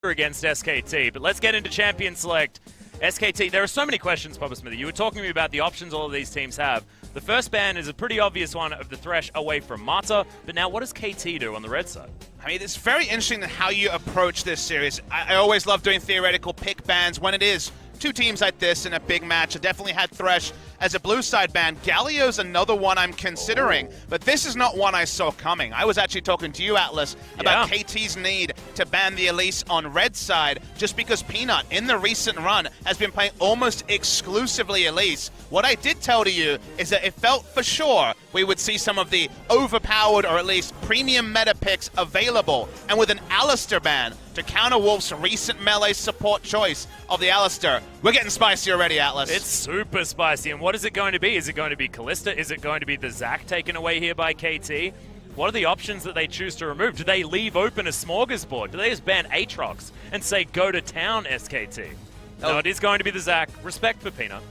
against SKT. But let's get into Champion Select. SKT, there are so many questions, Papa Smithy. You were talking to me about the options all of these teams have. The first ban is a pretty obvious one of the Thresh away from Mata, but now what does KT do on the red side? I mean, it's very interesting how you approach this series. I always love doing theoretical pick bans when it is two teams like this in a big match. I definitely had Thresh as a blue side ban. Galio's another one I'm considering, but this is not one I saw coming. I was actually talking to you, Atlas, about KT's need to ban the Elise on red side just because Peanut, in the recent run, has been playing almost exclusively Elise. What I did tell to you is that it felt for sure we would see some of the overpowered or at least premium meta picks available, and with an Alistar ban to counter Wolf's recent melee support choice of the Alistar, we're getting spicy already, Atlas. It's super spicy, and what is it going to be? Is it going to be Kalista? Is it going to be the Zac taken away here by KT? What are the options that they choose to remove? Do they leave open a smorgasbord? Do they just ban Aatrox and say, go to town, SKT? No, it is going to be the Zac. Respect for Peanut.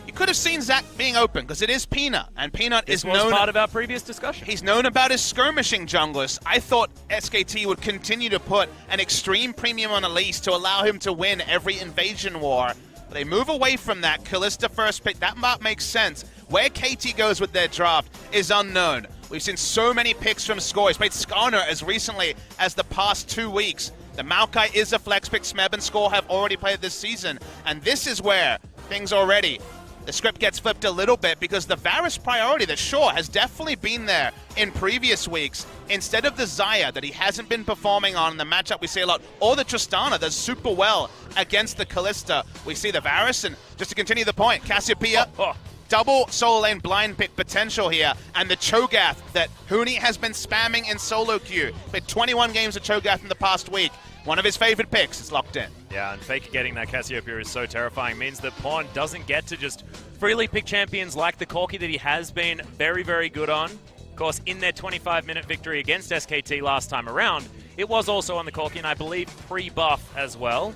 You could have seen Zac being open, because it is Peanut, and Peanut is known... This was part of our previous discussion. He's known about his skirmishing junglers. I thought SKT would continue to put an extreme premium on Elise to allow him to win every invasion war. But they move away from that. Kalista first pick, that makes sense. Where KT goes with their draft is unknown. We've seen so many picks from Score. He's played Skarner as recently as the past 2 weeks. The Maokai is a flex pick. Smeb and Score have already played this season. And this is where things already... The script gets flipped a little bit because the Varus priority that sure has definitely been there in previous weeks, instead of the Xayah that he hasn't been performing on in the matchup we see a lot, or the Tristana does super well against the Kalista. We see the Varus, and just to continue the point, Cassiopeia, double solo lane blind pick potential here, and the Cho'Gath that Huni has been spamming in solo queue. Played 21 games of Cho'Gath in the past week. One of his favorite picks is locked in. Yeah, and Fake getting that Cassiopeia is so terrifying. Means that Pawn doesn't get to just freely pick champions like the Corki that he has been very, very good on. Of course, in their 25-minute victory against SKT last time around, it was also on the Corki, and I believe pre-buff as well.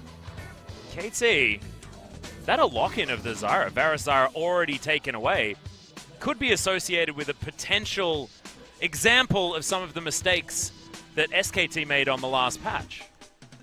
KT, that a lock-in of the Xayah, Varus Xayah already taken away, could be associated with a potential example of some of the mistakes that SKT made on the last patch.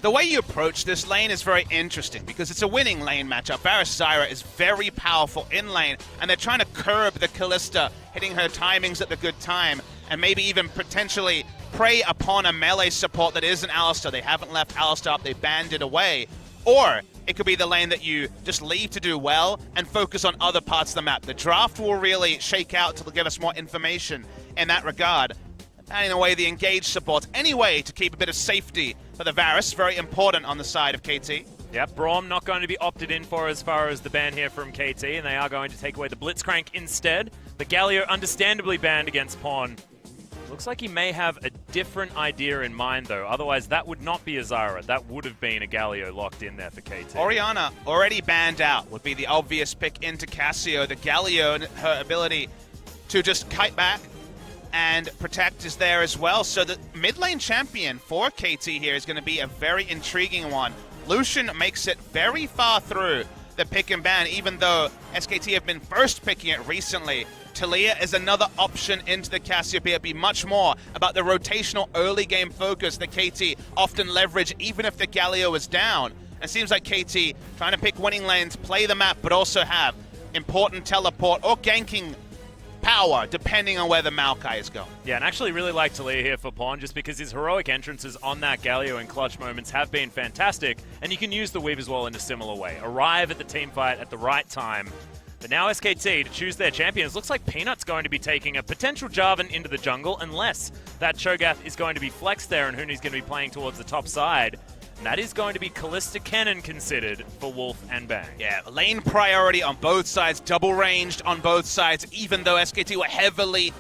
The way you approach this lane is very interesting because it's a winning lane matchup. Varus Xayah is very powerful in lane, and they're trying to curb the Kalista, hitting her timings at the good time, and maybe even potentially prey upon a melee support that isn't Alistar. They haven't left Alistar up, they banned it away. Or it could be the lane that you just leave to do well and focus on other parts of the map. The draft will really shake out to give us more information in that regard. Banning away the engaged supports anyway to keep a bit of safety for the Varus. Very important on the side of KT. Yep, Braum not going to be opted in for as far as the ban here from KT, and they are going to take away the Blitzcrank instead. But Galio understandably banned against Pawn. Looks like he may have a different idea in mind, though. Otherwise, that would not be a Xayah. That would have been a Galio locked in there for KT. Orianna, already banned out, would be the obvious pick into Cassio. The Galio and her ability to just kite back and protect is there as well. So the mid lane champion for KT here is going to be a very intriguing one. Lucian makes it very far through the pick and ban, even though SKT have been first picking it recently. Talia is another option into the Cassiopeia. It'd be much more about the rotational early game focus that KT often leverage even if the Galio is down. It seems like KT trying to pick winning lanes, play the map, but also have important teleport or ganking power, depending on where the Maokai is going. Yeah, and actually really like Talia here for Pawn, just because his heroic entrances on that Galio in clutch moments have been fantastic, and you can use the Weave as well in a similar way. Arrive at the team fight at the right time. But now SKT, to choose their champions, looks like Peanut's going to be taking a potential Jarvan into the jungle, unless that Cho'Gath is going to be flexed there and Huni's going to be playing towards the top side. And that is going to be Kalista Kennen considered for Wolf and Bang. Yeah, lane priority on both sides, double ranged on both sides, even though SKT were heavily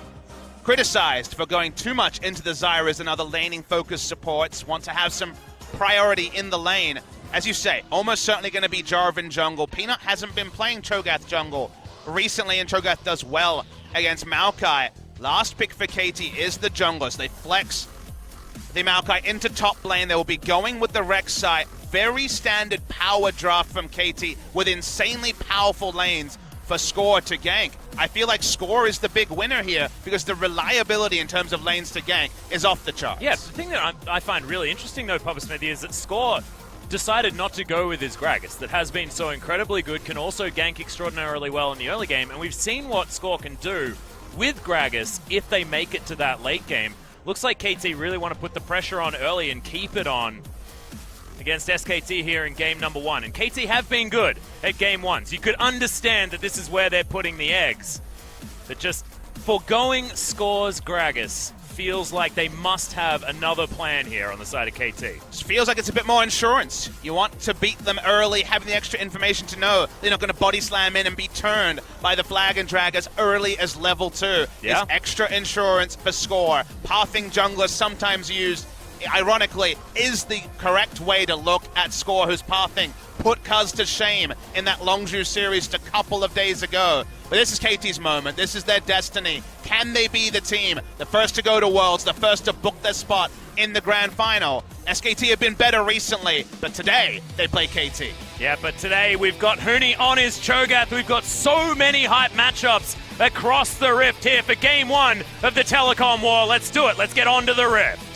criticized for going too much into the Xayahs and other laning focused supports, want to have some priority in the lane. As you say, almost certainly going to be Jarvan jungle. Peanut hasn't been playing Cho'Gath jungle recently, and Cho'Gath does well against Maokai. Last pick for KT is the junglers. They flex the Maokai into top lane. They will be going with the Rek'Sai. Very standard power draft from KT with insanely powerful lanes for Score to gank. I feel like Score is the big winner here because the reliability in terms of lanes to gank is off the charts. Yeah, the thing that I find really interesting though, Papa Smithy, is that Score decided not to go with his Gragas that has been so incredibly good, can also gank extraordinarily well in the early game, and we've seen what Score can do with Gragas if they make it to that late game. Looks like KT really want to put the pressure on early and keep it on against SKT here in game number 1. And KT have been good at game 1, so you could understand that this is where they're putting the eggs. But just foregoing Score's Gragas feels like they must have another plan here on the side of KT. It feels like it's a bit more insurance. You want to beat them early, having the extra information to know they're not going to body slam in and be turned by the flag and drag as early as level 2. Yeah. It's extra insurance for Score. Pathing jungler sometimes used, ironically, is the correct way to look at Score, who's pathing. Put Cuz to shame in that Longzhu series just a couple of days ago. But this is KT's moment. This is their destiny. Can they be the team, the first to go to Worlds, the first to book their spot in the Grand Final? SKT have been better recently, but today they play KT. Yeah, but today we've got Huni on his Cho'Gath. We've got so many hype matchups across the Rift here for Game 1 of the Telecom War. Let's do it. Let's get on to the Rift.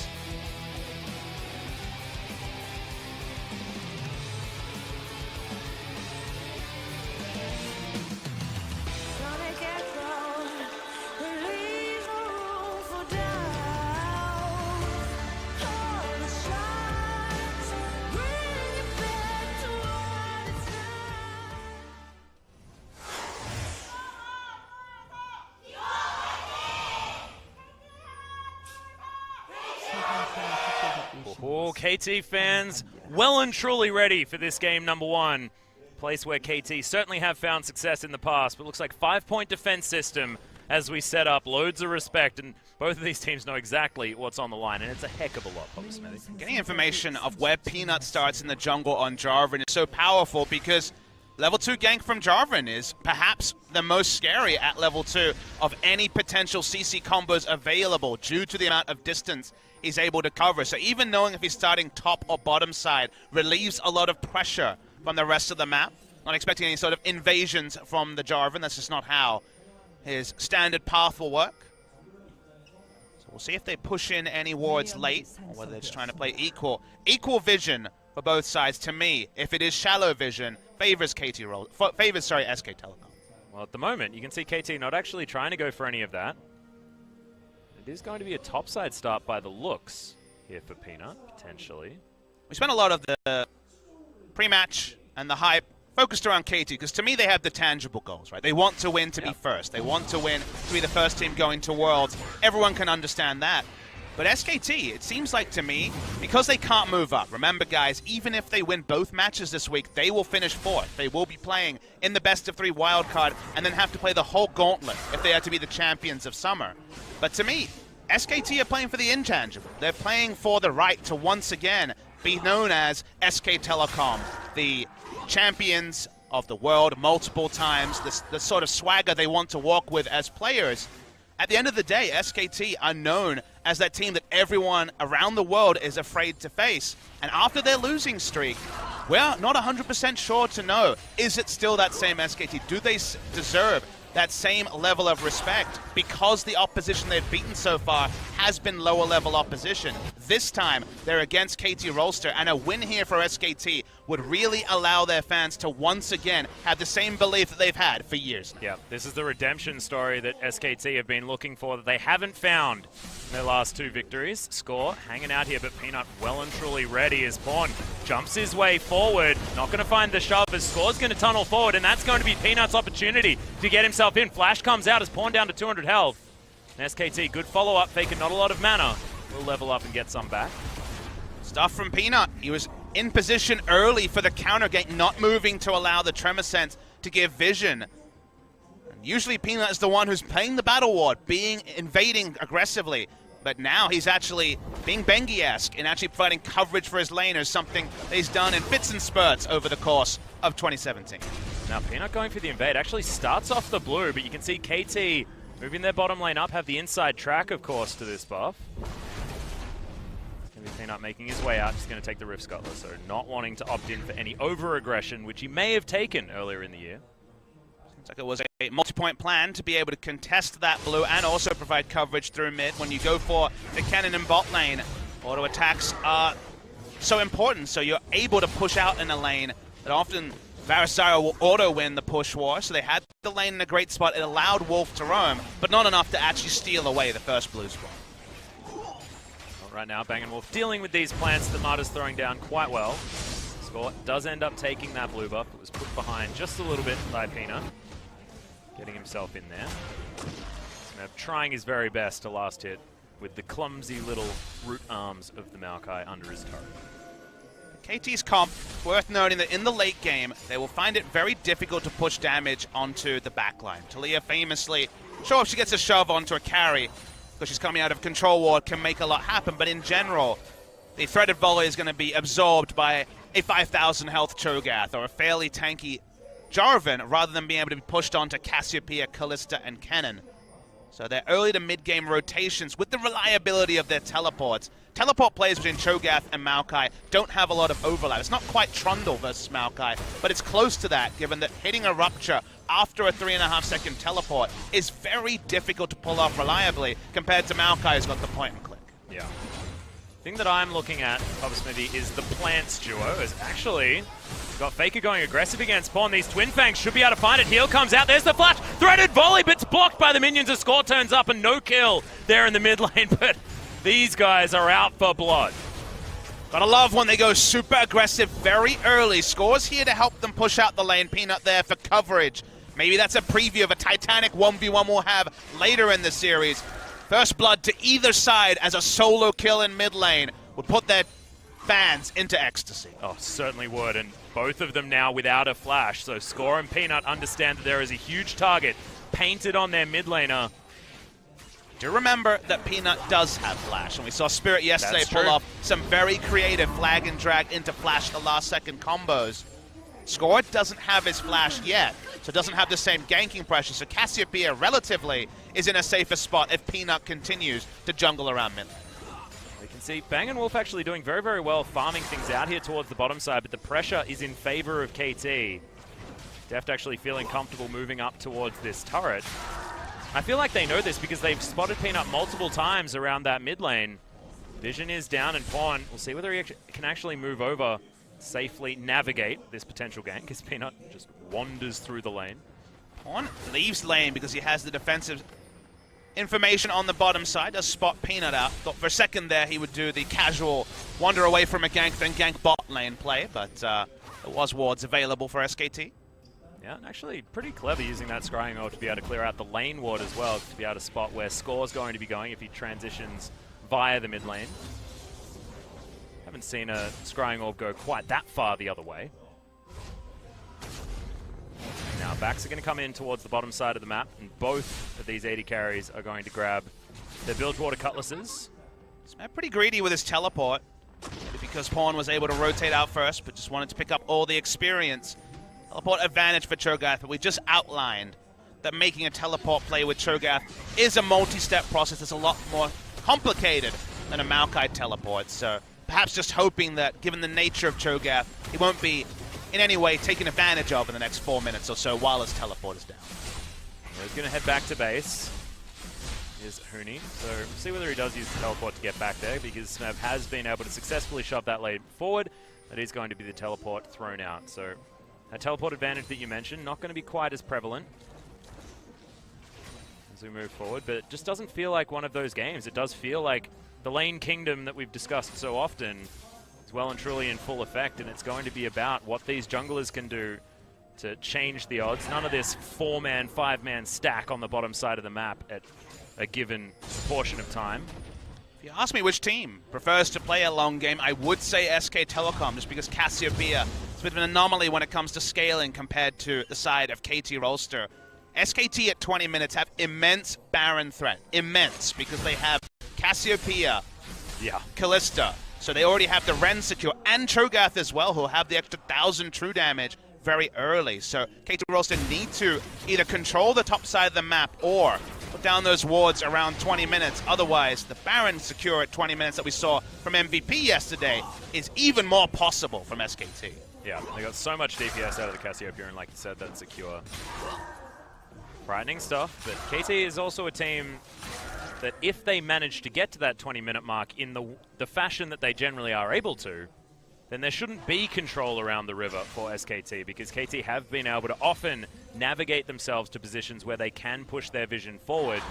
Oh, KT fans well and truly ready for this game number 1. Place where KT certainly have found success in the past, but looks like 5-point defense system as we set up. Loads of respect, and both of these teams know exactly what's on the line, and it's a heck of a lot, Papa Smithy. Getting information of where Peanut starts in the jungle on Jarvan is so powerful because level 2 gank from Jarvan is perhaps the most scary at level 2 of any potential CC combos available due to the amount of distance he's able to cover. So even knowing if he's starting top or bottom side relieves a lot of pressure from the rest of the map. Not expecting any sort of invasions from the Jarvan. That's just not how his standard path will work. So we'll see if they push in any wards late or whether they're just trying to play equal. Equal vision for both sides. To me, if it is shallow vision, favors SK Telecom. Well, at the moment, you can see KT not actually trying to go for any of that. It is going to be a topside start by the looks here for Peanut, potentially. We spent a lot of the pre-match and the hype focused around KT, because to me they have the tangible goals, right? They want to win to be first. They want to win to be the first team going to Worlds. Everyone can understand that. But SKT, it seems like to me, because they can't move up. Remember, guys, even if they win both matches this week, they will finish 4th. They will be playing in the best-of-3 wildcard and then have to play the whole gauntlet if they are to be the champions of Summer. But to me, SKT are playing for the intangible. They're playing for the right to once again be known as SK Telecom, the champions of the world multiple times, the sort of swagger they want to walk with as players. At the end of the day, SKT are known as that team that everyone around the world is afraid to face. And after their losing streak, we're not 100% sure to know, is it still that same SKT? Do they deserve that same level of respect because the opposition they've beaten so far has been lower level opposition? This time, they're against KT Rolster, and a win here for SKT would really allow their fans to once again have the same belief that they've had for years. Yeah, this is the redemption story that SKT have been looking for, that they haven't found in their last 2 victories. Score hanging out here, but Peanut well and truly ready as Pawn jumps his way forward. Not going to find the shove as Score's going to tunnel forward, and that's going to be Peanut's opportunity to get himself in. Flash comes out as Pawn down to 200 health. And SKT, good follow-up, faking not a lot of mana. Will level up and get some back. Stuff from Peanut. He was in position early for the counter gank, not moving to allow the Tremor Sense to give vision. And usually Peanut is the one who's playing the battle ward, invading aggressively. But now he's actually being Bengi-esque and actually providing coverage for his laners, something that he's done in fits and spurts over the course of 2017. Now Peanut going for the invade actually starts off the blue, but you can see KT moving their bottom lane up, have the inside track, of course, to this buff. Peanut making his way out, just going to take the Rift Scuttler, so not wanting to opt in for any over-aggression, which he may have taken earlier in the year. Seems like it was a multi-point plan to be able to contest that blue and also provide coverage through mid. When you go for the cannon in bot lane, auto attacks are so important. So you're able to push out in a lane that often Varasara will auto-win the push war. So they had the lane in a great spot. It allowed Wolf to roam, but not enough to actually steal away the first blue spot. Well, right now, Bang & Wolf dealing with these plants that Marta's throwing down quite well. Score does end up taking that blue buff. It was put behind just a little bit by Peanut, getting himself in there. Smeb trying his very best to last hit with the clumsy little root arms of the Maokai under his turret. KT's comp, worth noting that in the late game, they will find it very difficult to push damage onto the backline. Talia famously, sure, if she gets a shove onto a carry, because she's coming out of control ward, can make a lot happen, but in general, the threaded volley is going to be absorbed by a 5,000 health Cho'Gath or a fairly tanky Jarvan, rather than being able to be pushed onto Cassiopeia, Kalista, and Kennen. So their early to mid-game rotations, with the reliability of their teleports, teleport plays between Cho'Gath and Maokai don't have a lot of overlap. It's not quite Trundle versus Maokai, but it's close to that, given that hitting a Rupture after a 3.5-second teleport is very difficult to pull off reliably compared to Maokai, who's got the point and click. Yeah. The thing that I'm looking at, Papa Smithy, is the Plants duo. Is actually got Faker going aggressive against Pawn. These Twin Fangs should be able to find it. Heal comes out. There's the flash. Threaded volley, but it's blocked by the minions. A score turns up and no kill there in the mid lane. But these guys are out for blood. Gotta love when they go super aggressive very early. Score's here to help them push out the lane. Peanut there for coverage. Maybe that's a preview of a Titanic 1v1 we'll have later in the series. First blood to either side as a solo kill in mid lane would put their fans into ecstasy. Oh, certainly would, and both of them now without a flash. So Score and Peanut understand that there is a huge target painted on their mid laner. Do remember that Peanut does have flash, and we saw Spirit yesterday pull off some very creative flag and drag into flash the last second combos. Score doesn't have his flash yet, so doesn't have the same ganking pressure, so Cassiopeia relatively is in a safer spot if Peanut continues to jungle around mid lane. We can see Bang & Wolf actually doing very, very well farming things out here towards the bottom side, but the pressure is in favor of KT. Deft actually feeling comfortable moving up towards this turret. I feel like they know this because they've spotted Peanut multiple times around that mid lane. Vision is down and Pawn. We'll see whether he can actually move over, safely navigate this potential gank, because Peanut just wanders through the lane. Pawn leaves lane because he has the defensive information on the bottom side, does spot Peanut out. Thought for a second there he would do the casual wander away from a gank, then gank bot lane play, but there was wards available for SKT. Yeah, actually pretty clever using that scrying orb to be able to clear out the lane ward as well, to be able to spot where Score's going to be going if he transitions via the mid lane. Haven't seen a scrying orb go quite that far the other way. Now backs are going to come in towards the bottom side of the map, and both of these 80 carries are going to grab their Bilgewater Cutlasses. He's pretty greedy with his teleport, maybe because Pawn was able to rotate out first, but just wanted to pick up all the experience. Teleport advantage for Cho'Gath, but we just outlined that making a teleport play with Cho'Gath is a multi-step process that's a lot more complicated than a Maokai teleport, so perhaps just hoping that, given the nature of Cho'Gath, he won't be in any way taken advantage of in the next 4 minutes or so while his teleport is down. He's going to head back to base. Here's Huni, so see whether he does use the teleport to get back there, because Smeb has been able to successfully shove that lane forward. That is going to be the teleport thrown out, so that teleport advantage that you mentioned, not going to be quite as prevalent as we move forward, but it just doesn't feel like one of those games. It does feel like the lane kingdom that we've discussed so often is well and truly in full effect, and it's going to be about what these junglers can do to change the odds. None of this 4-man, 5-man stack on the bottom side of the map at a given portion of time. If you ask me which team prefers to play a long game, I would say SK Telecom, just because Cassiopeia is a bit of an anomaly when it comes to scaling compared to the side of KT Rolster. SKT at 20 minutes have immense Baron threat. Immense, because they have Cassiopeia, Kalista, so they already have the Ren secure, and Cho'Gath as well, who'll have the extra 1,000 true damage very early. So KT Rolster need to either control the top side of the map or put down those wards around 20 minutes. Otherwise, the Baron secure at 20 minutes that we saw from MVP yesterday is even more possible from SKT. Yeah, they got so much DPS out of the Cassiopeia, and like you said, that's secure. Frightening stuff, but KT is also a team that if they manage to get to that 20-minute mark in the fashion that they generally are able to, then there shouldn't be control around the river for SKT, because KT have been able to often navigate themselves to positions where they can push their vision forward,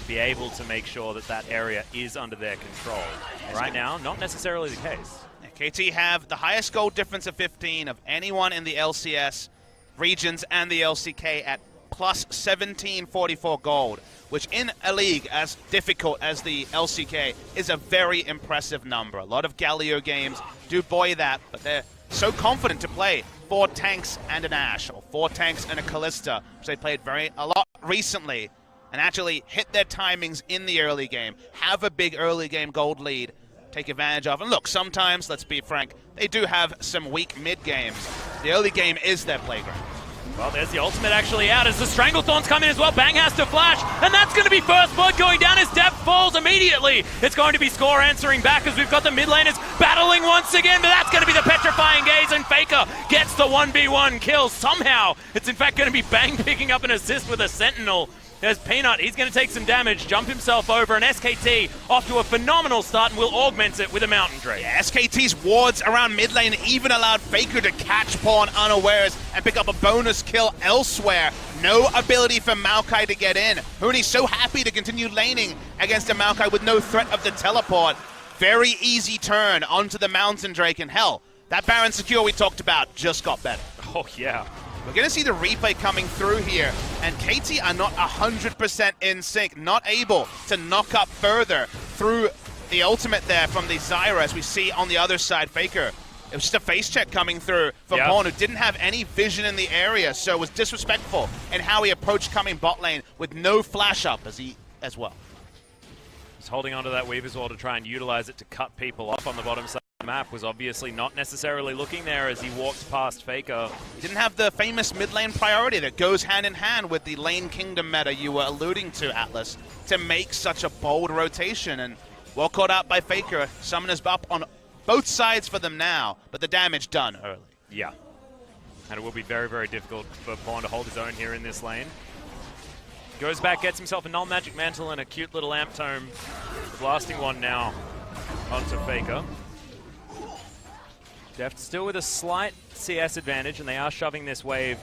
be able to make sure that that area is under their control. Right now, not necessarily the case. KT have the highest gold difference of 15 of anyone in the LCS regions and the LCK at plus 1744 gold, which in a league as difficult as the LCK is a very impressive number. A lot of Galio games do buoy that, but they're so confident to play 4 tanks and an Ashe, or 4 tanks and a Kalista, which they played a lot recently, and actually hit their timings in the early game, have a big early game gold lead, take advantage of. And look, sometimes, let's be frank, they do have some weak mid games. The early game is their playground. Well, there's the ultimate actually out as the Stranglethorns come in as well. Bang has to flash, and that's going to be first blood going down as Depth falls immediately. It's going to be Score answering back as we've got the mid laners battling once again, but that's going to be the Petrifying Gaze, and Faker gets the 1v1 kill. Somehow, it's in fact going to be Bang picking up an assist with a Sentinel. There's Peanut, he's going to take some damage, jump himself over, and SKT off to a phenomenal start and will augment it with a Mountain Drake. Yeah, SKT's wards around mid lane even allowed Faker to catch Pawn unawares and pick up a bonus kill elsewhere. No ability for Maokai to get in. Huni's so happy to continue laning against a Maokai with no threat of the teleport. Very easy turn onto the Mountain Drake, and hell, that Baron secure we talked about just got better. Oh yeah. We're going to see the replay coming through here, and KT are not 100% in sync, not able to knock up further through the ultimate there from the Zyra, as we see on the other side, Faker. It was just a face check coming through from Pawn, who didn't have any vision in the area, so was disrespectful in how he approached coming bot lane with no flash up as well. Just holding onto that Weaver's Wall to try and utilize it to cut people off on the bottom side. Map was obviously not necessarily looking there as he walked past Faker. He didn't have the famous mid lane priority that goes hand in hand with the lane kingdom meta you were alluding to, Atlas, to make such a bold rotation. And well caught out by Faker. Summoners up on both sides for them now, but the damage done early. Yeah. And it will be very, very difficult for Pawn to hold his own here in this lane. Goes back, gets himself a Null Magic Mantle and a cute little Amp Tome. Blasting one now onto Faker. Deft still with a slight CS advantage, and they are shoving this wave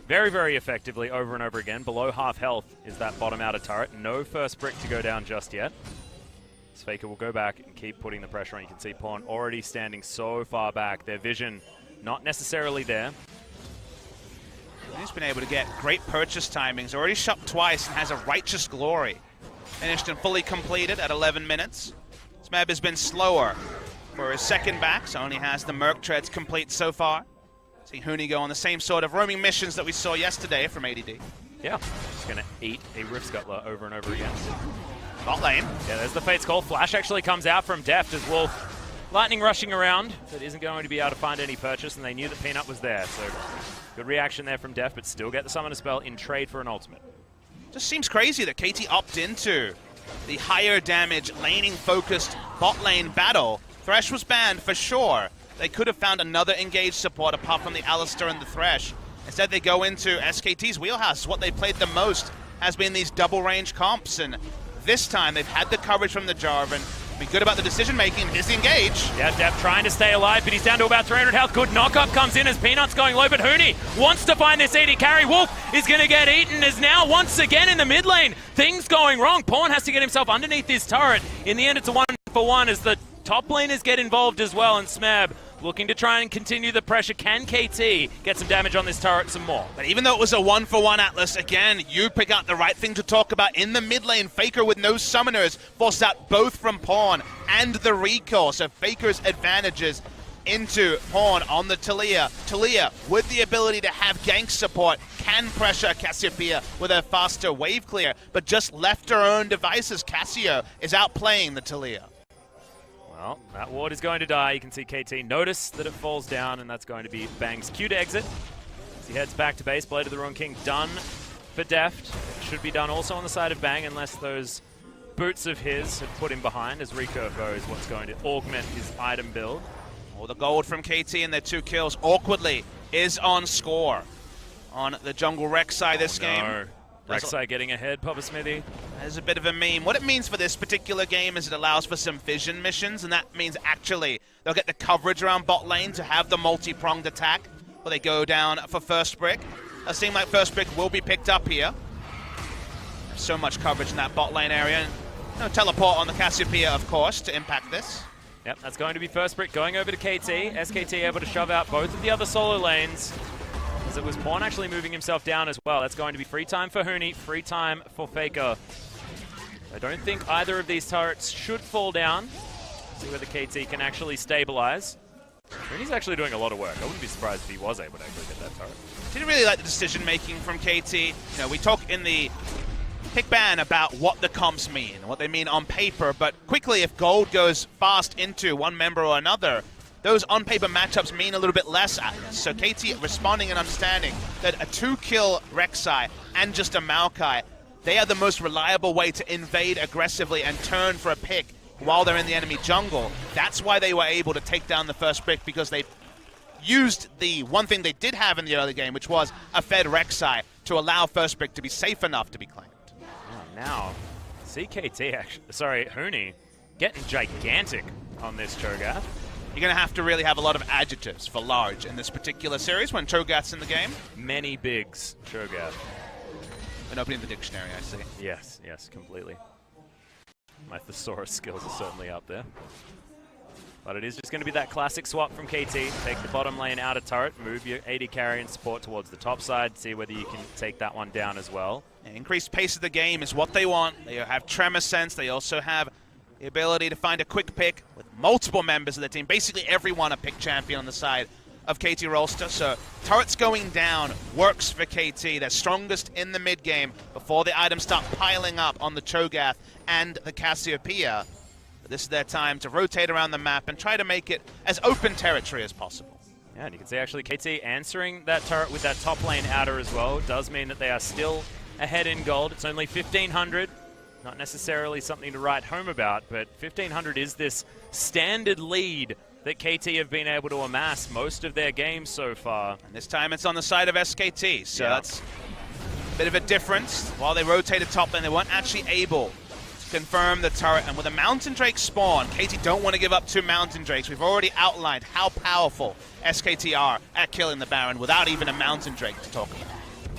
very, very effectively over and over again. Below half health is that bottom outer turret. No first brick to go down just yet. Faker will go back and keep putting the pressure on. You can see Pawn already standing so far back. Their vision not necessarily there. He's been able to get great purchase timings. Already shot twice and has a Righteous Glory. Finished and fully completed at 11 minutes. Smeb has been slower for his second back, so only has the Merc Treads complete so far. See Huni go on the same sort of roaming missions that we saw yesterday from ADD. Yeah, just going to eat a Rift Scuttler over and over again. Bot lane. Yeah, there's the Fate's Call. Flash actually comes out from Deft as Wolf. Lightning rushing around, but isn't going to be able to find any purchase, and they knew that Peanut was there, so good reaction there from Deft, but still get the Summoner Spell in trade for an ultimate. Just seems crazy that KT opt into the higher damage laning-focused bot lane battle. Thresh was banned for sure. They could have found another engaged support apart from the Alistar and the Thresh. Instead, they go into SKT's wheelhouse. What they played the most has been these double-range comps, and this time they've had the coverage from the Jarvan. Be good about the decision-making. Here's the engage. Yeah, Deft trying to stay alive, but he's down to about 300 health. Good knock-up comes in as Peanut's going low, but Huni wants to find this AD carry. Wolf is going to get eaten, is now once again in the mid lane. Things going wrong. Pawn has to get himself underneath this turret. In the end, it's a 1-for-1 as the top laners get involved as well, and Smeb looking to try and continue the pressure. Can KT get some damage on this turret some more? But even though it was a 1-for-1, Atlas, again, you pick out the right thing to talk about. In the mid lane, Faker with no summoners forced out both from Pawn and the recall. So Faker's advantages into Pawn on the Taliyah. Taliyah, with the ability to have gank support, can pressure Cassiopeia with a faster wave clear, but just left her own devices. Cassio is outplaying the Taliyah. Well, that ward is going to die. You can see KT notice that it falls down, and that's going to be Bang's cue to exit. As he heads back to base, Blade of the Ruined King done for Deft. Should be done also on the side of Bang, unless those boots of his have put him behind, as Recurve is what's going to augment his item build. Well, the gold from KT and their 2 kills awkwardly is on Score on the Jungle Rex side this game. Rek'Sai getting ahead, Papa Smithy. There's a bit of a meme. What it means for this particular game is it allows for some vision missions, and that means actually they'll get the coverage around bot lane to have the multi-pronged attack, where they go down for first brick. It seems like first brick will be picked up here. So much coverage in that bot lane area. No teleport on the Cassiopeia, of course, to impact this. Yep, that's going to be first brick going over to KT. SKT able to shove out both of the other solo lanes, as it was Pawn actually moving himself down as well. That's going to be free time for Huni, free time for Faker. I don't think either of these turrets should fall down. See whether KT can actually stabilize. Huni's actually doing a lot of work. I wouldn't be surprised if he was able to actually get that turret. Didn't really like the decision-making from KT. You know, we talk in the pick ban about what the comps mean, what they mean on paper, but quickly if gold goes fast into one member or another, those on-paper matchups mean a little bit less at us. So KT responding and understanding that a 2-kill Rek'Sai and just a Maokai, they are the most reliable way to invade aggressively and turn for a pick while they're in the enemy jungle. That's why they were able to take down the first brick, because they used the one thing they did have in the early game, which was a fed Rek'Sai, to allow first brick to be safe enough to be claimed. Now, CKT actually, sorry, Huni, getting gigantic on this Cho'Gath. You're going to have to really have a lot of adjectives for large in this particular series when Cho'Gath's in the game. Many bigs, Cho'Gath. An opening the dictionary, I see. Yes, yes, completely. My thesaurus skills are certainly up there. But it is just going to be that classic swap from KT. Take the bottom lane out of turret, move your AD carry and support towards the top side, see whether you can take that one down as well. Increased pace of the game is what they want. They have tremor sense. They also have the ability to find a quick pick with multiple members of the team. Basically everyone a pick champion on the side of KT Rolster. So turrets going down works for KT. They're strongest in the mid game before the items start piling up on the Cho'Gath and the Cassiopeia. This is their time to rotate around the map and try to make it as open territory as possible. Yeah, and you can see actually KT answering that turret with that top lane outer as well. It does mean that they are still ahead in gold. It's only 1,500. Not necessarily something to write home about, but 1,500 is this standard lead that KT have been able to amass most of their games so far. And this time it's on the side of SKT, so that's a bit of a difference. While they rotated top lane, they weren't actually able to confirm the turret. And with a Mountain Drake spawn, KT don't want to give up 2 Mountain Drakes. We've already outlined how powerful SKT are at killing the Baron without even a Mountain Drake to talk about.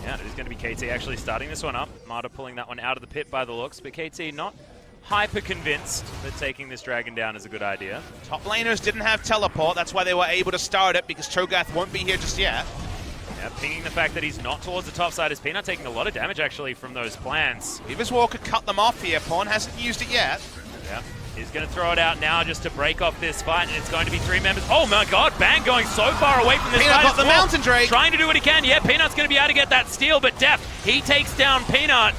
Yeah, it is going to be KT actually starting this one up. Marta pulling that one out of the pit by the looks, but KT not hyper convinced that taking this dragon down is a good idea. Top laners didn't have teleport, that's why they were able to start it, because Cho'Gath won't be here just yet. Yeah, pinging the fact that he's not towards the top side is Peanut taking a lot of damage actually from those plants. Weaver's Walker cut them off here, Pawn hasn't used it yet. Yeah, he's going to throw it out now just to break off this fight, and it's going to be 3 members. Oh my god, Bang going so far away from this Peanut fight. got the Mountain Drake. Trying to do what he can. Yeah, Peanut's going to be able to get that steal, but Def, he takes down Peanut.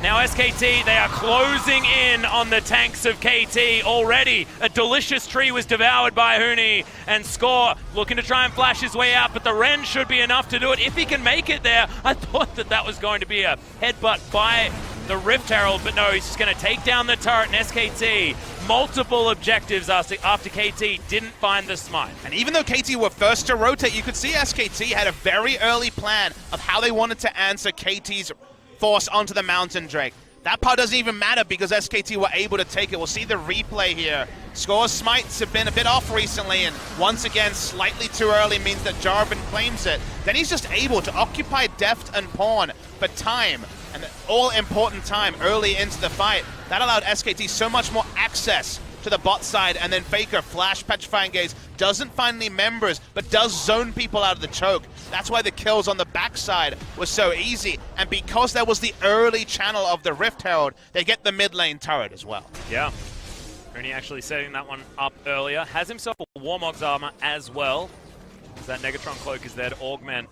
Now SKT, they are closing in on the tanks of KT already. A delicious tree was devoured by Huni, and Score looking to try and flash his way out, but the Ren should be enough to do it if he can make it there. I thought that that was going to be a headbutt by the Rift Herald, but no, he's just going to take down the turret, and SKT, multiple objectives after KT didn't find the smite. And even though KT were first to rotate, you could see SKT had a very early plan of how they wanted to answer KT's force onto the Mountain Drake. That part doesn't even matter because SKT were able to take it. We'll see the replay here. Score's smites have been a bit off recently, and once again, slightly too early means that Jarvan claims it. Then he's just able to occupy Deft and Pawn for time, and all-important time early into the fight. That allowed SKT so much more access to the bot side, and then Faker, Flash, Petrifying Gaze, doesn't find any members, but does zone people out of the choke. That's why the kills on the backside was so easy, and because there was the early channel of the Rift Herald, they get the mid lane turret as well. Yeah. Rooney actually setting that one up earlier. Has himself a Warmog's armor as well. That Negatron cloak is there to augment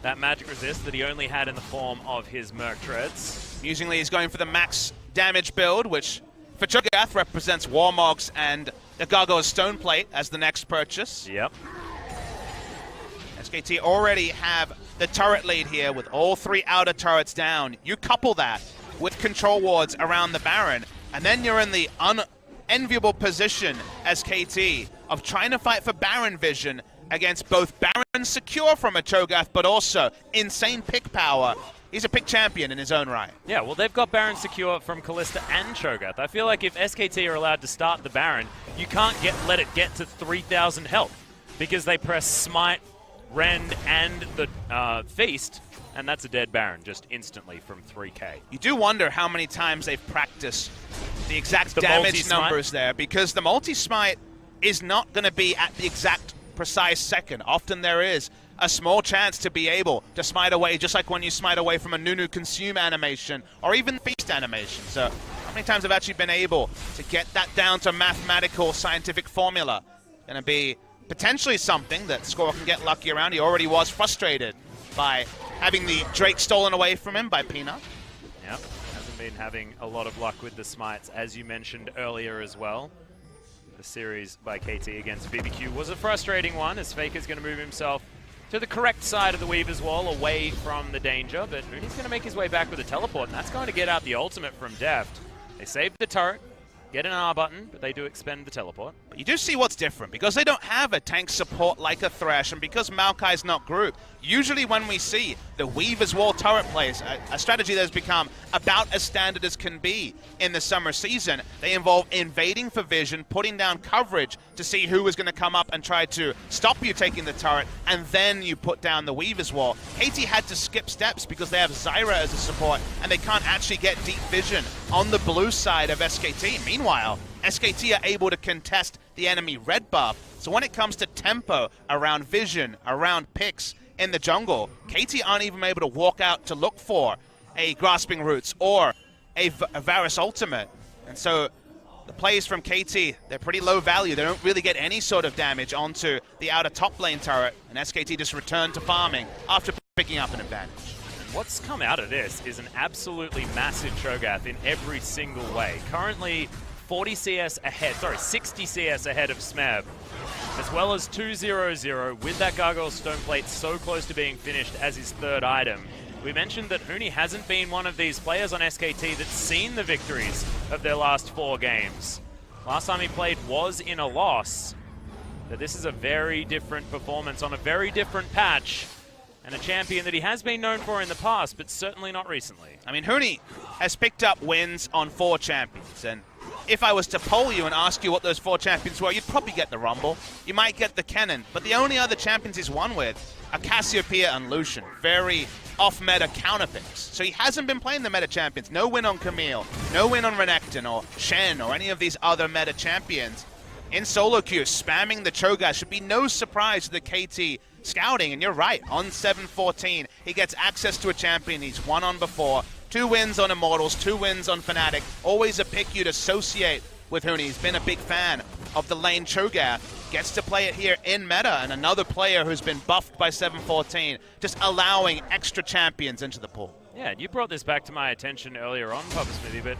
that magic resist that he only had in the form of his Merc Treads. Amusingly, he's going for the max damage build, which for Cho'Gath represents Warmogs and the Gargoyle's Stone Plate as the next purchase. Yep. SKT already have the turret lead here with all 3 outer turrets down. You couple that with control wards around the Baron, and then you're in the unenviable position as KT of trying to fight for Baron vision against both Baron secure from a Cho'Gath, but also insane pick power he's a pick champion in his own right. Yeah, well, they've got Baron secure from Kalista and Cho'Gath. I feel like if SKT are allowed to start the Baron, you can't let it get to 3,000 health because they press Smite, Rend, and the Feast, and that's a dead Baron just instantly from 3k. You do wonder how many times they've practiced the exact damage numbers there, because the multi-smite is not going to be at the exact precise second. Often there is a small chance to be able to smite away, just like when you smite away from a Nunu consume animation or even feast animation. So how many times have actually been able to get that down to mathematical scientific formula? Going to be potentially something that Score can get lucky around. He already was frustrated by having the Drake stolen away from him by Peanut. Yep, hasn't been having a lot of luck with the smites, as you mentioned earlier as well. The series by KT against BBQ was a frustrating one, as Faker's going to move himself to the correct side of the Weaver's Wall, away from the danger, but Mooney's going to make his way back with a teleport, and that's going to get out the ultimate from Deft. They save the turret, get an R button, but they do expend the teleport. But you do see what's different, because they don't have a tank support like a Thresh, and because Maokai's not grouped, usually when we see the Weaver's Wall turret plays, a strategy that has become about as standard as can be in the summer season, they involve invading for vision, putting down coverage to see who is going to come up and try to stop you taking the turret, and then you put down the Weaver's Wall. KT had to skip steps because they have Zyra as a support, and they can't actually get deep vision on the blue side of SKT. Meanwhile, SKT are able to contest the enemy red buff, so when it comes to tempo around vision, around picks in the jungle, KT aren't even able to walk out to look for a Grasping Roots or a Varus ultimate. And so the plays from KT, they're pretty low value. They don't really get any sort of damage onto the outer top lane turret, and SKT just return to farming after picking up an advantage. What's come out of this is an absolutely massive Cho'Gath in every single way. Currently 40 CS ahead, 60 CS ahead of Smeb, as well as 2-0-0 with that Gargoyle Stone Plate so close to being finished as his third item. We mentioned that Huni hasn't been one of these players on SKT that's seen the victories of their last 4 games. Last time he played was in a loss, but this is a very different performance on a very different patch, and a champion that he has been known for in the past, but certainly not recently. I mean, Huni has picked up wins on 4 champions, and if I was to poll you and ask you what those 4 champions were, you'd probably get the Rumble. You might get the Kennen, but the only other champions he's won with are Cassiopeia and Lucian. Very off-meta counter picks. So he hasn't been playing the meta champions. No win on Camille, no win on Renekton or Shen or any of these other meta champions. In solo queue, spamming the Cho'Gath should be no surprise to the KT scouting, and you're right, on 7-14, he gets access to a champion he's won on before. 2 wins on Immortals, 2 wins on Fnatic. Always a pick you'd associate with Huni. He's been a big fan of the lane Cho'Gath. Gets to play it here in meta, and another player who's been buffed by 7-14, just allowing extra champions into the pool. Yeah, and you brought this back to my attention earlier on, Papa Smithy, but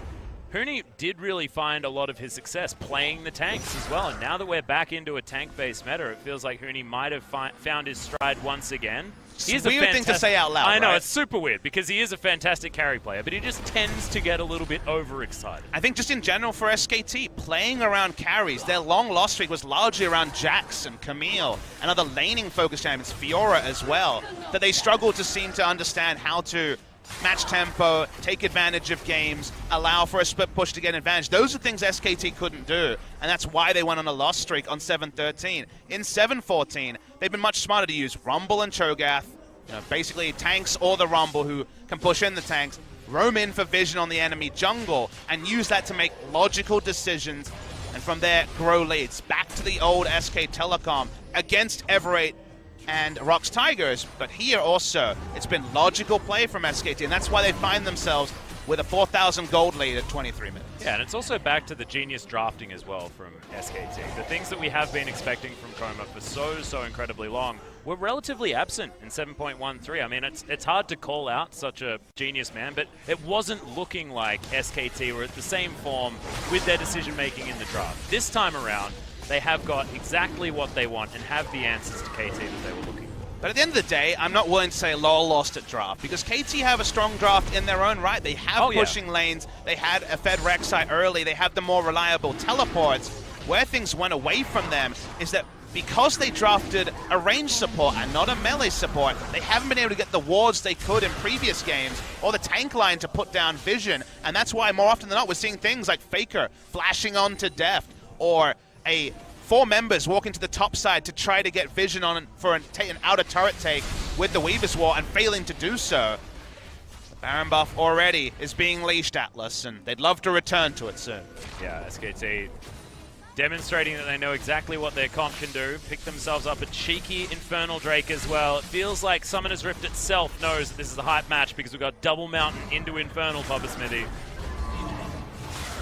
Huni did really find a lot of his success playing the tanks as well, and now that we're back into a tank-based meta, it feels like Huni might have found his stride once again. It's a weird thing to say out loud, I know, right? It's super weird, because he is a fantastic carry player, but he just tends to get a little bit overexcited. I think just in general for SKT, playing around carries, their long loss streak was largely around Jax and Camille and other laning-focused champions, Fiora as well, that they struggled to seem to understand how to match tempo, take advantage of games, allow for a split push to get an advantage. Those are things SKT couldn't do, and that's why they went on a loss streak on 7-13. In 7-14, they've been much smarter to use Rumble and Cho'Gath, basically tanks or the Rumble who can push in the tanks, roam in for vision on the enemy jungle, and use that to make logical decisions, and from there grow leads. Back to the old SK Telecom against Everate and Rox Tigers, but here also it's been logical play from SKT, and that's why they find themselves with a 4,000 gold lead at 23 minutes. Yeah, and it's also back to the genius drafting as well from SKT. The things that we have been expecting from Chroma for so incredibly long were relatively absent in 7.13. I mean, it's hard to call out such a genius man, but it wasn't looking like SKT were at the same form with their decision-making in the draft. This time around, they have got exactly what they want and have the answers to KT that they were looking for. But at the end of the day, I'm not willing to say LoL lost at draft, because KT have a strong draft in their own right. They have pushing lanes, they had a Fed Rek'Sai early, they have the more reliable teleports. Where things went away from them is that because they drafted a range support and not a melee support, they haven't been able to get the wards they could in previous games, or the tank line to put down vision, and that's why more often than not we're seeing things like Faker flashing onto Deft, or 4 members walking to the top side to try to get vision on for an outer turret take with the Weaver's Wall and failing to do so. The Baron buff already is being leashed, Atlas, and they'd love to return to it soon. Yeah, SKT demonstrating that they know exactly what their comp can do. Pick themselves up a cheeky Infernal Drake as well. It feels like Summoner's Rift itself knows that this is a hype match because we've got double Mountain into Infernal, Papa Smithy.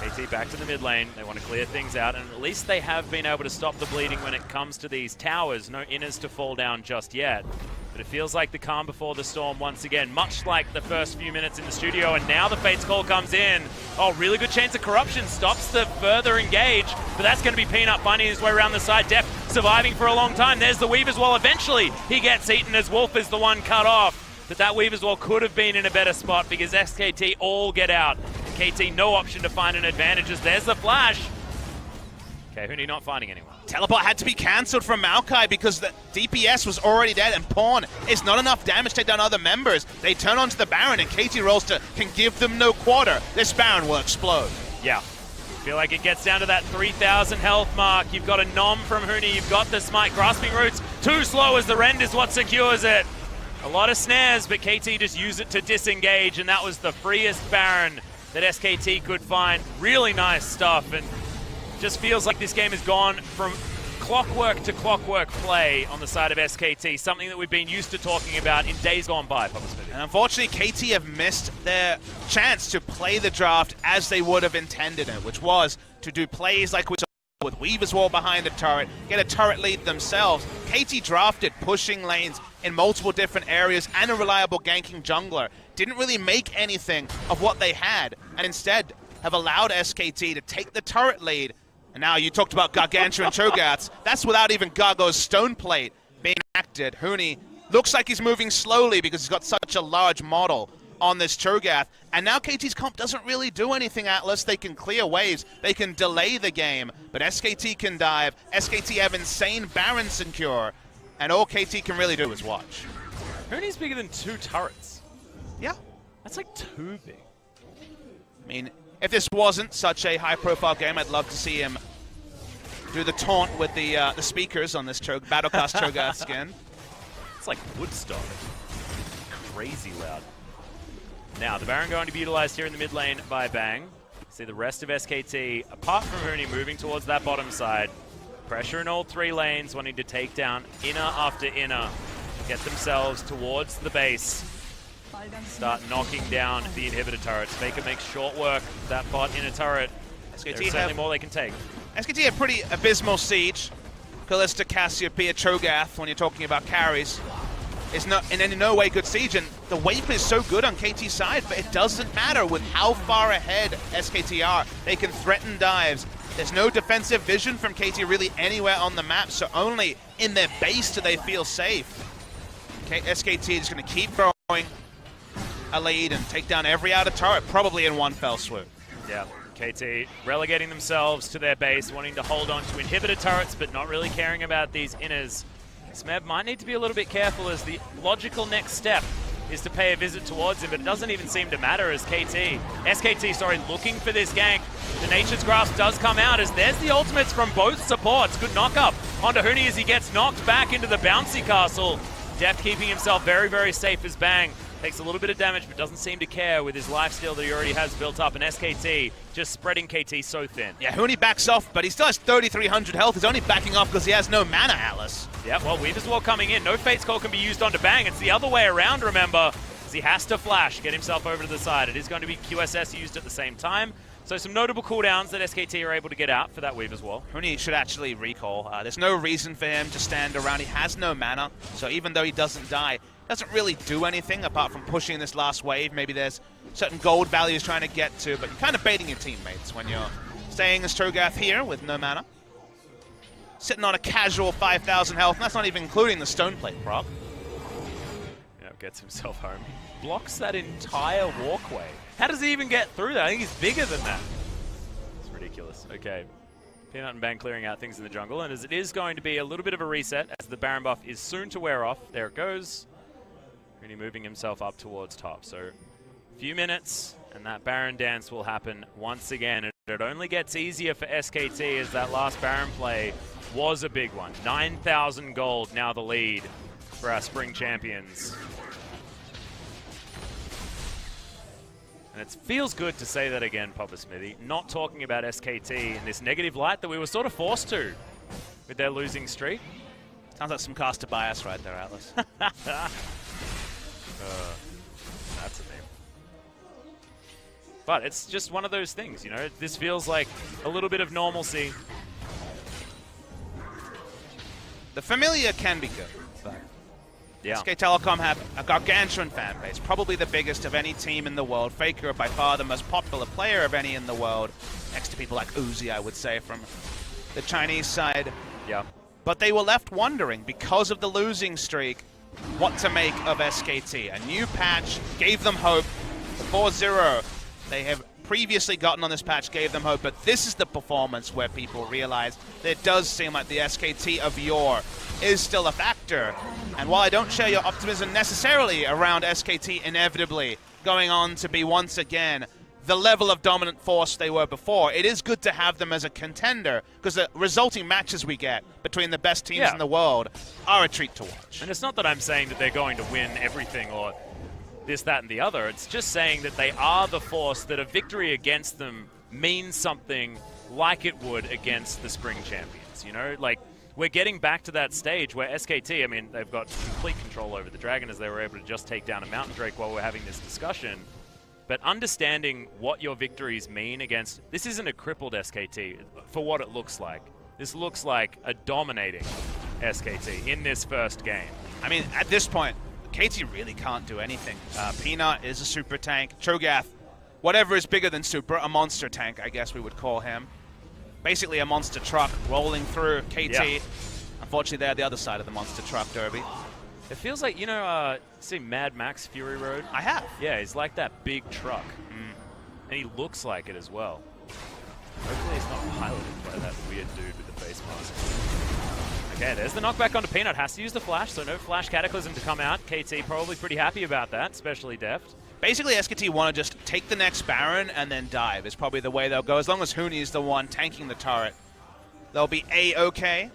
KT back to the mid lane. They want to clear things out, and at least they have been able to stop the bleeding when it comes to these towers. No inners to fall down just yet. But it feels like the calm before the storm once again, much like the first few minutes in the studio, and now the Fate's Call comes in. Oh, really good chance of corruption, stops the further engage, but that's going to be Peanut finding his way around the side. Deft surviving for a long time. There's the Weaver's Wall. Eventually, he gets eaten as Wolf is the one cut off. But that Weaver's Wall could have been in a better spot because SKT all get out. And KT no option to find an advantage as there's the flash. Okay, Huni not finding anyone. Teleport had to be cancelled from Maokai because the DPS was already dead, and Pawn is not enough damage to take down other members. They turn onto the Baron, and KT Rolster can give them no quarter. This Baron will explode. Yeah. Feel like it gets down to that 3,000 health mark. You've got a Nom from Huni. You've got the Smite. Grasping Roots too slow as the Rend is what secures it. A lot of snares, but KT just used it to disengage, and that was the freest Baron that SKT could find. Really nice stuff, and just feels like this game has gone from clockwork to clockwork play on the side of SKT, something that we've been used to talking about in days gone by, Papa Smithy. And unfortunately, KT have missed their chance to play the draft as they would have intended it, which was to do plays like we saw with Weaver's Wall behind a turret, get a turret lead themselves. KT drafted pushing lanes in multiple different areas and a reliable ganking jungler. Didn't really make anything of what they had, and instead have allowed SKT to take the turret lead. And now you talked about Gargantua and Cho'Gaths. That's without even Gargo's stone plate being acted. Huni looks like he's moving slowly because he's got such a large model on this Cho'Gath. And now KT's comp doesn't really do anything, Atlas. They can clear waves, they can delay the game, but SKT can dive. SKT have insane Baron secure, and all KT can really do is watch. Huni's bigger than 2 turrets. Yeah. That's like too big. I mean, if this wasn't such a high-profile game, I'd love to see him do the taunt with the speakers on this Battlecast Cho'Gath skin. It's like Woodstock. Crazy loud. Now, the Baron going to be utilized here in the mid lane by Bang. See the rest of SKT, apart from Huni, moving towards that bottom side. Pressure in all 3 lanes, wanting to take down inner after inner. Get themselves towards the base. Start knocking down the inhibitor turrets. Faker makes short work of that bot inner turret. There's certainly more they can take. SKT have pretty abysmal siege. Kalista, Cassiopeia, Cho'Gath, when you're talking about carries, is not in no way good siege, and the wave is so good on KT's side, but it doesn't matter with how far ahead SKT are. They can threaten dives. There's no defensive vision from KT really anywhere on the map, so only in their base do they feel safe. Okay, SKT is going to keep growing a lead and take down every outer turret, probably in one fell swoop. Yeah, KT relegating themselves to their base, wanting to hold on to inhibitor turrets, but not really caring about these inners. Smeb might need to be a little bit careful, as the logical next step is to pay a visit towards him, but it doesn't even seem to matter as SKT, looking for this gank. The Nature's Grasp does come out, as there's the ultimates from both supports. Good knock up onto Huni as he gets knocked back into the bouncy castle. Deft keeping himself very, very safe as Bang takes a little bit of damage, but doesn't seem to care with his lifesteal that he already has built up, and SKT just spreading KT so thin. Yeah, Huni backs off, but he still has 3,300 health. He's only backing off because he has no mana, Atlas. Yeah, well, Weaver's Wall coming in. No Fate's Call can be used onto Bang. It's the other way around, remember, because he has to flash, get himself over to the side. It is going to be QSS used at the same time. So some notable cooldowns that SKT are able to get out for that Weaver's Wall. Huni should actually recall. There's no reason for him to stand around. He has no mana, so even though he doesn't die, doesn't really do anything apart from pushing this last wave. Maybe there's certain gold values trying to get to, but you're kind of baiting your teammates when you're staying as Cho'Gath here with no mana. Sitting on a casual 5,000 health, and that's not even including the stone plate proc. Yeah, gets himself home. Blocks that entire walkway. How does he even get through that? I think he's bigger than that. It's ridiculous. Okay. Peanut and Bang clearing out things in the jungle, and as it is going to be a little bit of a reset as the Baron buff is soon to wear off. There it goes. Really moving himself up towards top. So a few minutes, and that Baron dance will happen once again. It only gets easier for SKT as that last Baron play was a big one. 9,000 gold, now the lead for our spring champions. And it feels good to say that again, Papa Smithy, not talking about SKT in this negative light that we were sort of forced to with their losing streak. Sounds like some caster bias right there, Atlas. That's a name. But it's just one of those things, you know? This feels like a little bit of normalcy. The familiar can be good, but yeah. SK Telecom have a gargantuan fan base, probably the biggest of any team in the world. Faker by far the most popular player of any in the world, next to people like Uzi, I would say, from the Chinese side. Yeah. But they were left wondering, because of the losing streak, what to make of SKT. A new patch gave them hope. The 4-0 they have previously gotten on this patch gave them hope, but this is the performance where people realize that it does seem like the SKT of yore is still a factor. And while I don't share your optimism necessarily around SKT inevitably going on to be once again the level of dominant force they were before, it is good to have them as a contender, because the resulting matches we get between the best teams in the world are a treat to watch. And it's not that I'm saying that they're going to win everything or this, that, and the other. It's just saying that they are the force, that a victory against them means something like it would against the spring champions, you know? Like, we're getting back to that stage where SKT, I mean, they've got complete control over the Dragon as they were able to just take down a Mountain Drake while we're having this discussion. But understanding what your victories mean against... This isn't a crippled SKT for what it looks like. This looks like a dominating SKT in this first game. I mean, at this point, KT really can't do anything. Peanut is a super tank. Cho'Gath, whatever is bigger than super, a monster tank, I guess we would call him. Basically a monster truck rolling through KT. Yeah. Unfortunately, they're the other side of the monster truck, Derby. It feels like, you know, see Mad Max Fury Road? I have. Yeah, he's like that big truck. And he looks like it as well. Hopefully he's not piloted by that weird dude with the face mask. Okay, there's the knockback onto Peanut. Has to use the flash, so no flash Cataclysm to come out. KT probably pretty happy about that, especially Deft. Basically, SKT want to just take the next Baron and then dive is probably the way they'll go. As long as Huni is the one tanking the turret, they'll be A-okay.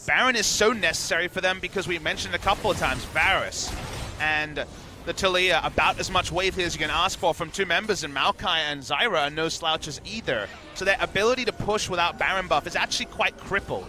Baron is so necessary for them because we mentioned a couple of times Varus and the Talia, about as much weight as you can ask for from two members, and Maokai and Zyra are no slouches either. So their ability to push without Baron buff is actually quite crippled.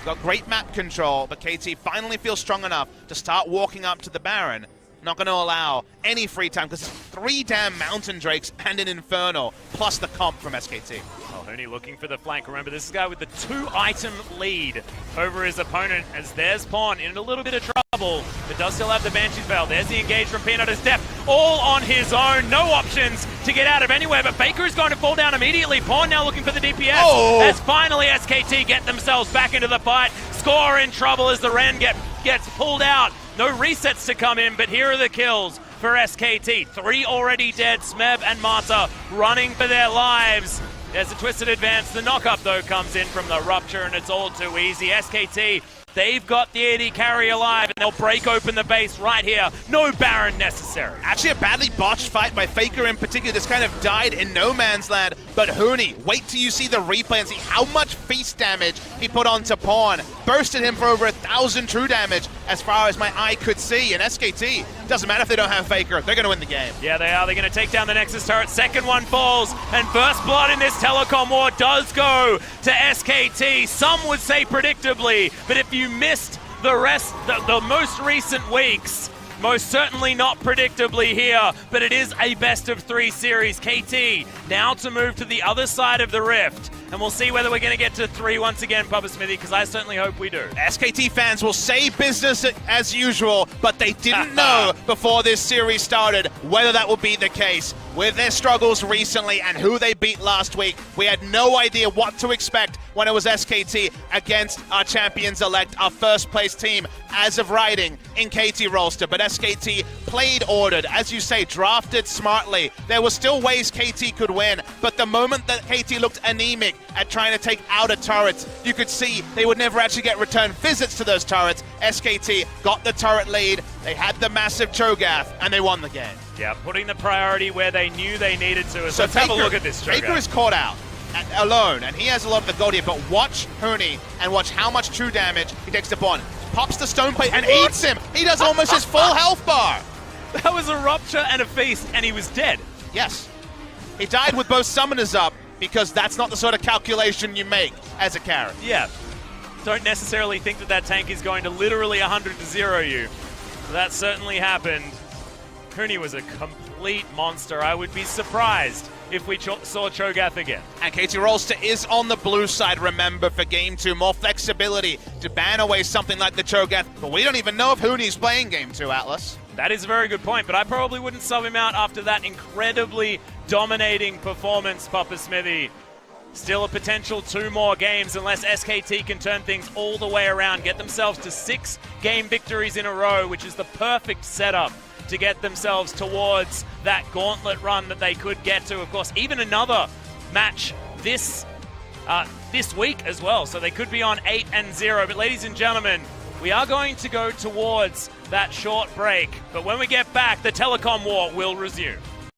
Got great map control, but KT finally feels strong enough to start walking up to the Baron. Not going to allow any free time because it's 3 damn Mountain Drakes and an Infernal, plus the comp from SKT. Well, Huni looking for the flank. Remember, this is a guy with the 2-item lead over his opponent as there's Pawn in a little bit of trouble, but does still have the Banshee's Veil. There's the engage from Peanut as Deft, all on his own. No options to get out of anywhere, but Faker is going to fall down immediately. Pawn now looking for the DPS as finally SKT get themselves back into the fight. Score in trouble as the Ren gets pulled out. No resets to come in, but here are the kills for SKT. 3 already dead. Smeb and Marta running for their lives. There's a twisted advance. The knock-up, though, comes in from the Rupture, and it's all too easy. SKT, they've got the AD carry alive, and they'll break open the base right here. No Baron necessary. Actually, a badly botched fight by Faker in particular. This kind of died in no man's land. But Huni, wait till you see the replay and see how much feast damage he put onto Pawn. Bursted him for over 1,000 true damage as far as my eye could see. And SKT, doesn't matter if they don't have Faker, they're going to win the game. Yeah, they are. They're going to take down the Nexus turret. Second one falls, and first blood in this telecom war does go to SKT. Some would say predictably, but if you missed the most recent weeks, most certainly not predictably here, but it is a best-of-3 series. KT now to move to the other side of the rift, and we'll see whether we're going to get to 3 once again, Papa Smithy, because I certainly hope we do. SKT fans will say business as usual, but they didn't know before this series started whether that would be the case. With their struggles recently and who they beat last week, we had no idea what to expect when it was SKT against our champions-elect, our first-place team. as of writing in KT roster, but SKT played ordered, as you say, drafted smartly. There were still ways KT could win, but the moment that KT looked anemic at trying to take out a turret, you could see they would never actually get return visits to those turrets. SKT got the turret lead, they had the massive Cho'Gath, and they won the game. Yeah, putting the priority where they knew they needed to. So Let's have a look at this Cho'Gath. Faker is caught out alone, and he has a lot of the gold here, but watch Huni and watch how much true damage he takes to Bond. Pops the stone plate and eats him. He does almost his full health bar. That was a rupture and a feast, and he was dead. Yes. He died with both summoners up because that's not the sort of calculation you make as a carry. Yeah. Don't necessarily think that that tank is going to literally 100 to 0 you. That certainly happened. Huni was a complete monster. I would be surprised if we saw Cho'Gath again. And KT Rolster is on the blue side, remember, for Game 2. More flexibility to ban away something like the Cho'Gath, but we don't even know if Huni's playing Game 2, Atlas. That is a very good point, but I probably wouldn't sub him out after that incredibly dominating performance, Papa Smithy. Still a potential 2 more games unless SKT can turn things all the way around, get themselves to 6 game victories in a row, which is the perfect setup to get themselves towards that gauntlet run that they could get to. Of course, even another match this week as well, so they could be on 8-0. But ladies and gentlemen, we are going to go towards that short break, but when we get back, the telecom war will resume.